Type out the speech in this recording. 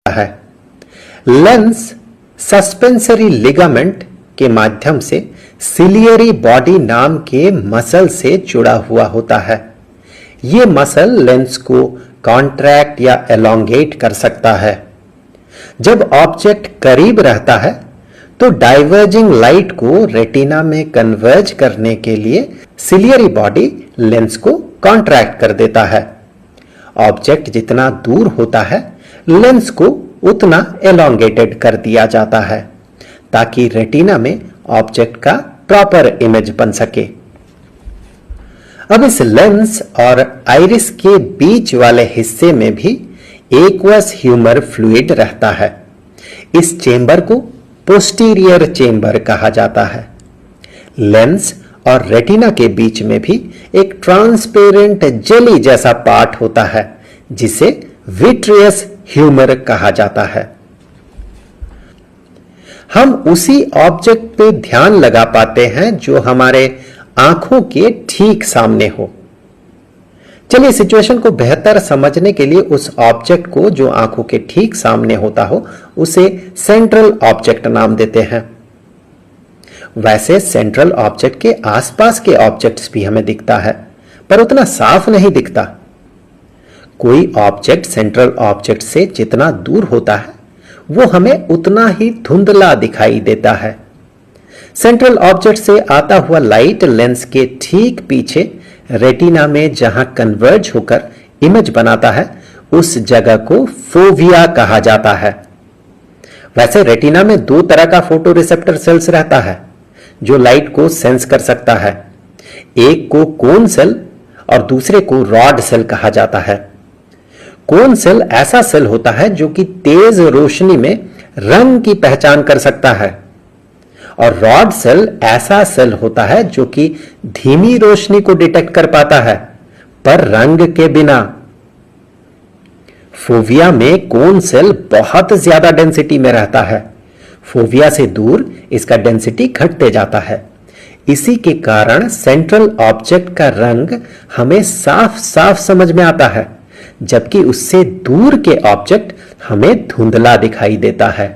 है। Lens suspensory ligament के माध्यम से सिलियरी बॉडी नाम के मसल से जुड़ा हुआ होता है। यह मसल लेंस को कॉन्ट्रैक्ट या एलोंगेट कर सकता है। जब ऑब्जेक्ट करीब रहता है तो डाइवर्जिंग लाइट को रेटिना में कन्वर्ज करने के लिए सिलियरी बॉडी लेंस को कॉन्ट्रैक्ट कर देता है। ऑब्जेक्ट जितना दूर होता है लेंस को उतना एलोंगेटेड कर दिया जाता है ताकि रेटिना में ऑब्जेक्ट का प्रॉपर इमेज बन सके। अब इस लेंस और आइरिस के बीच वाले हिस्से में भी एक्वस ह्यूमर फ्लूइड रहता है। इस चेंबर को पोस्टीरियर चेंबर कहा जाता है। लेंस और रेटिना के बीच में भी एक ट्रांसपेरेंट जेली जैसा पार्ट होता है जिसे विट्रियस ह्यूमर कहा जाता है। हम उसी ऑब्जेक्ट पे ध्यान लगा पाते हैं जो हमारे आंखों के ठीक सामने हो। चलिए सिचुएशन को बेहतर समझने के लिए उस ऑब्जेक्ट को जो आंखों के ठीक सामने होता हो उसे सेंट्रल ऑब्जेक्ट नाम देते हैं। वैसे सेंट्रल ऑब्जेक्ट के आसपास के ऑब्जेक्ट्स भी हमें दिखता है पर उतना साफ नहीं दिखता। कोई ऑब्जेक्ट सेंट्रल ऑब्जेक्ट से जितना दूर होता है वो हमें उतना ही धुंधला दिखाई देता है। सेंट्रल ऑब्जेक्ट से आता हुआ लाइट लेंस के ठीक पीछे रेटिना में जहां कन्वर्ज होकर इमेज बनाता है उस जगह को फोविया कहा जाता है। वैसे रेटिना में दो तरह का फोटो रिसेप्टर सेल्स रहता है जो लाइट को सेंस कर सकता है। एक को कोन सेल और दूसरे को रॉड सेल कहा जाता है। कोन सेल ऐसा सेल होता है जो कि तेज रोशनी में रंग की पहचान कर सकता है और रॉड सेल ऐसा सेल होता है जो कि धीमी रोशनी को डिटेक्ट कर पाता है पर रंग के बिना। फोविया में कोन सेल बहुत ज्यादा डेंसिटी में रहता है। फोविया से दूर इसका डेंसिटी घटते जाता है। इसी के कारण सेंट्रल ऑब्जेक्ट का रंग हमें साफ साफ समझ में आता है जबकि उससे दूर के ऑब्जेक्ट हमें धुंधला दिखाई देता है।